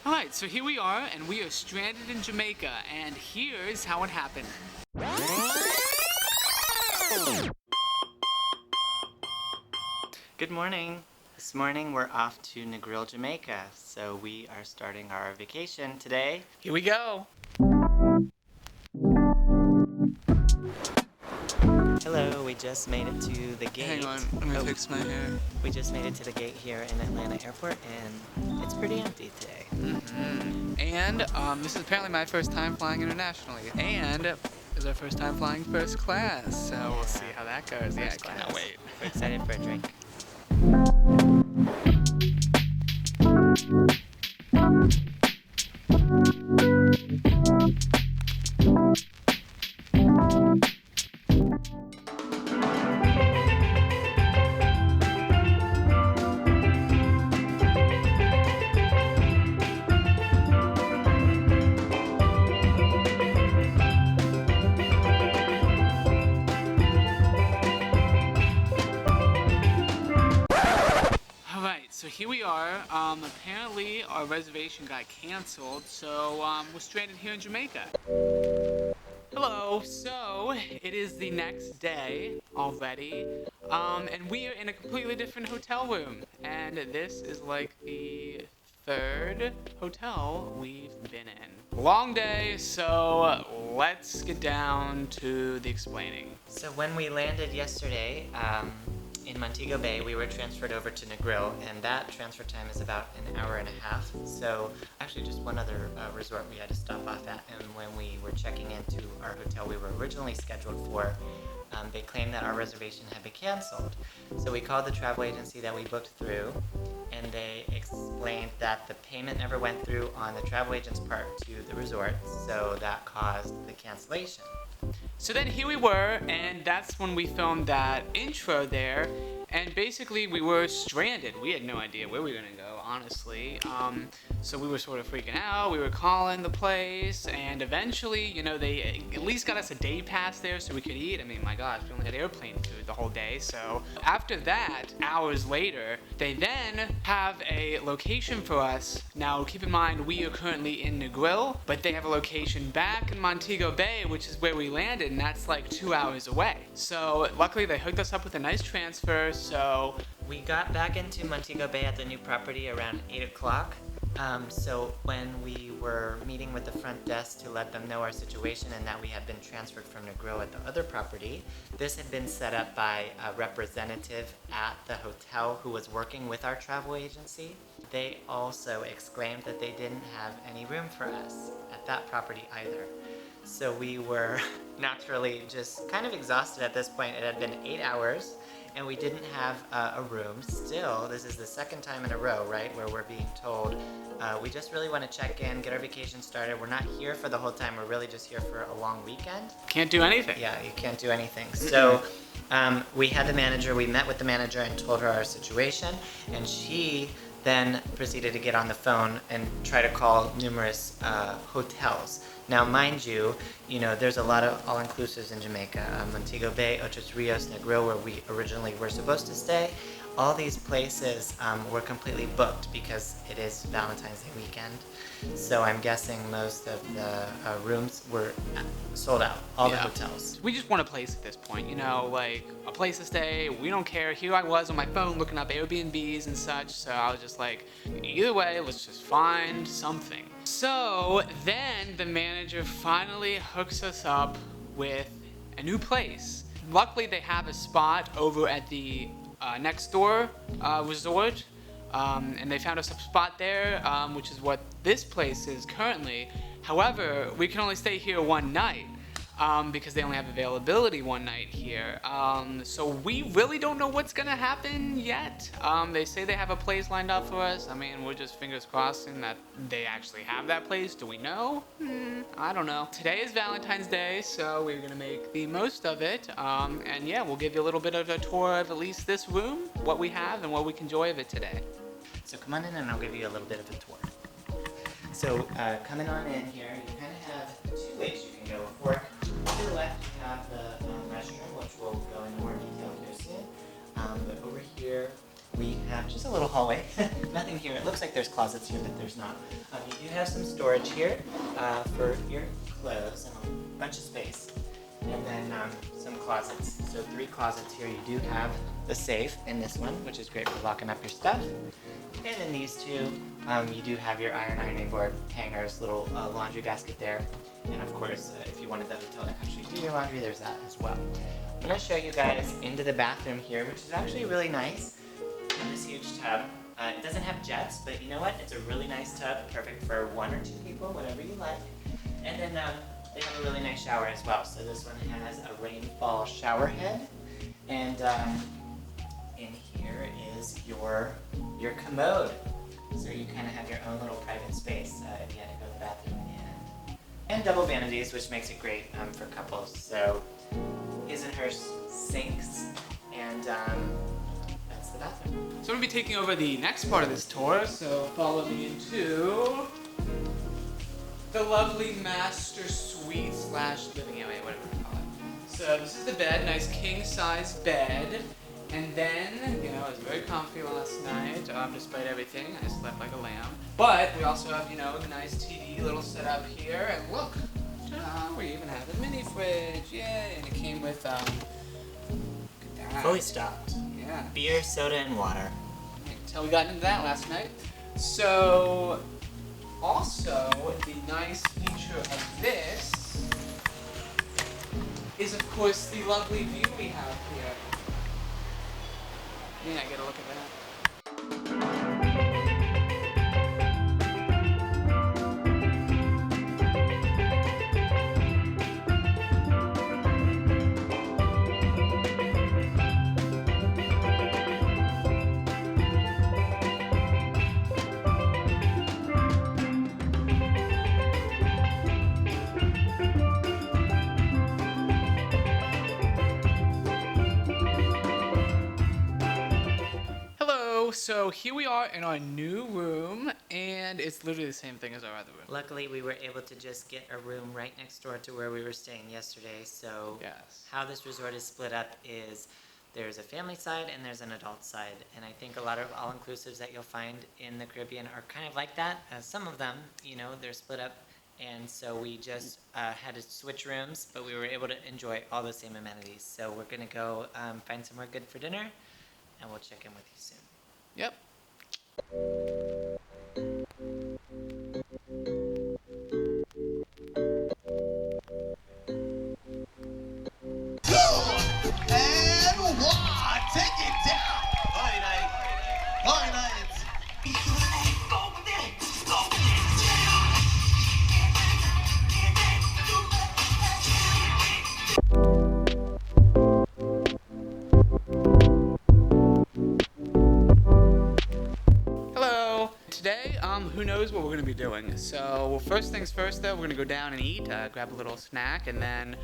Alright, so here we are, and we are stranded in Jamaica, and here's how it happened. Good morning. This morning we're off to Negril Jamaica, so we are starting our vacation today. Here we go. Hello, we just made it to the gate. Hang on, let me fix my hair. We just made it to the gate here in Atlanta Airport, and it's pretty empty today. And this is apparently my first time flying internationally, and it's our first time flying first class, so we'll see how that goes. Yeah, I cannot wait. We're excited for a drink. So here we are. Apparently our reservation got canceled, so we're stranded here in Jamaica. Hello. So it is the next day already, and we are in a completely different hotel room, and this is like the third hotel we've been in. Long day, so let's get down to the explaining. So when we landed yesterday, in Montego Bay, we were transferred over to Negril, and that transfer time is about an hour and a half. So actually just one other resort we had to stop off at, and when we were checking into our hotel we were originally scheduled for, they claimed that our reservation had been canceled. So we called the travel agency that we booked through, and they explained that the payment never went through on the travel agent's part to the resort, so that caused the cancellation. So then here we were, and that's when we filmed that intro there, and basically we were stranded. We had no idea where we were gonna go, honestly. So we were sort of freaking out. We were calling the place, and eventually, you know, they at least got us a day pass there so we could eat. I mean, my gosh, we only had airplane food the whole day. So after that, hours later, they then have a location for us. Now, keep in mind, we are currently in Negril, but they have a location back in Montego Bay, which is where we landed, and that's like 2 hours away. So luckily, they hooked us up with a nice transfer. So we got back into Montego Bay at the new property around 8 o'clock. So when we were meeting with the front desk to let them know our situation and that we had been transferred from Negril at the other property, this had been set up by a representative at the hotel who was working with our travel agency. They also exclaimed that they didn't have any room for us at that property either. So we were naturally just kind of exhausted at this point. It had been 8 hours. And we didn't have a room. Still, this is the second time in a row, right, where we're being told we just really want to check in, get our vacation started. We're not here for the whole time. We're really just here for a long weekend. Can't do anything. Yeah, you can't do anything. So we had the manager. We met with the manager and told her our situation, and she then proceeded to get on the phone and try to call numerous hotels. Now, mind you, there's a lot of all-inclusives in Jamaica. Montego Bay, Ochos Rios, Negril, where we originally were supposed to stay. All these places were completely booked because it is Valentine's Day weekend. So I'm guessing most of the rooms were sold out, all the hotels. We just want a place at this point, like a place to stay. We don't care. Here I was on my phone looking up Airbnbs and such, so I was just like, either way, let's just find something. So then the manager finally hooks us up with a new place. Luckily, they have a spot over at the next door resort, and they found us a spot there, which is what this place is currently. However, we can only stay here one night because they only have availability one night here. So we really don't know what's gonna happen yet. They say they have a place lined up for us. I mean, we're just fingers crossing that they actually have that place. Do we know? I don't know. Today is Valentine's Day, so we're gonna make the most of it. And yeah, we'll give you a little bit of a tour of at least this room, what we have and what we can enjoy of it today. So come on in and I'll give you a little bit of a tour. So coming on in here, you kind of have two ways you can go. For to the left, you have the restroom, which we'll go into more detail here soon. But over here, we have just a little hallway. Nothing here. It looks like there's closets here, but there's not. You do have some storage here for your clothes and a bunch of space. And then some closets. So 3 closets here. You do have the safe in this one, which is great for locking up your stuff. And in these 2, you do have your ironing board, hangers, little laundry basket there. And of course, if you wanted the hotel to actually do your laundry, there's that as well. I'm going to show you guys into the bathroom here, which is actually really nice. In this huge tub. It doesn't have jets, but you know what? It's a really nice tub, perfect for 1 or 2 people, whatever you like. And then they have a really nice shower as well. So this one has a rainfall shower head. And in here is your commode. So you kind of have your own little private space if you had to go to the bathroom. And double vanities, which makes it great for couples. So his and her sinks, and that's the bathroom. So I'm going to be taking over the next part of this tour, so follow me into the lovely master suite / living area, whatever you call it. So this is the bed, nice king-size bed. And then, you know, it was very comfy last night, despite everything. I slept like a lamb. But we also have, you know, a nice TV little setup here. And look, we even have a mini fridge, yay! And it came with, look at that. Fully stocked. Yeah. Beer, soda, and water. Until we got into that last night. So, also, the nice feature of this is, of course, the lovely view we have here. Yeah, get a look at that. So here we are in our new room, and it's literally the same thing as our other room. Luckily, we were able to just get a room right next door to where we were staying yesterday. So Yes. how this resort is split up is there's a family side and there's an adult side. And I think a lot of all-inclusives that you'll find in the Caribbean are kind of like that. Some of them, you know, they're split up. And so we just had to switch rooms, but we were able to enjoy all the same amenities. So we're going to go find somewhere good for dinner, and we'll check in with you soon. Yep. And one, take it down. Very nice. Very nice. Today, who knows what we're going to be doing. So, first things first though, we're going to go down and eat, grab a little snack, and then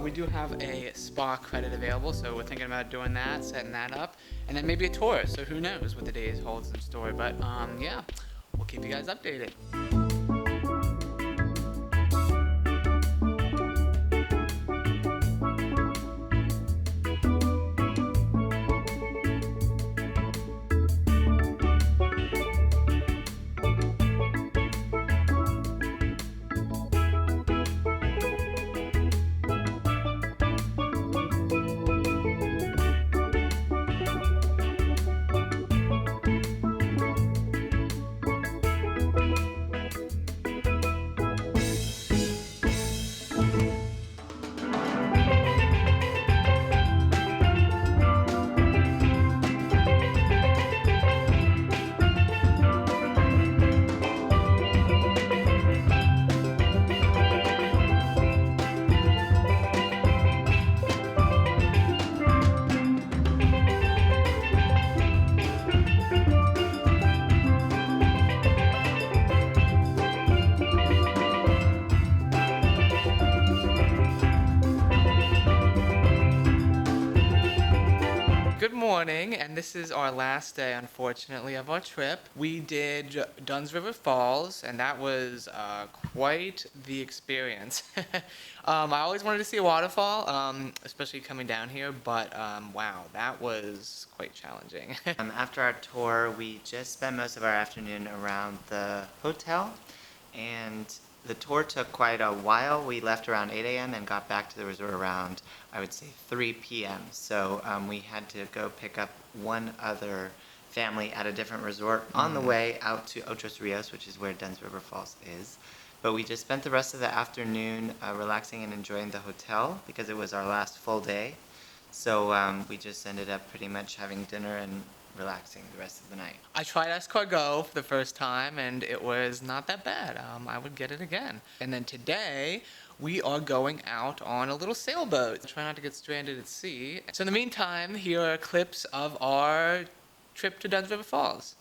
we do have a spa credit available, so we're thinking about doing that, setting that up, and then maybe a tour, so who knows what the day holds in store, but yeah, we'll keep you guys updated. morning, and this is our last day, unfortunately, of our trip. We did Dunn's River Falls, and that was quite the experience. I always wanted to see a waterfall, especially coming down here, but wow, that was quite challenging. After our tour, we just spent most of our afternoon around the hotel, and the tour took quite a while. We left around 8 a.m. and got back to the resort around, I would say, 3 p.m. So we had to go pick up one other family at a different resort on the way out to Ochos Rios, which is where Dunn's River Falls is. But we just spent the rest of the afternoon relaxing and enjoying the hotel because it was our last full day. So we just ended up pretty much having dinner and relaxing the rest of the night. I tried escargot for the first time, and it was not that bad. I would get it again. And then today, we are going out on a little sailboat. Try not to get stranded at sea. So in the meantime, here are clips of our trip to Dunn's River Falls.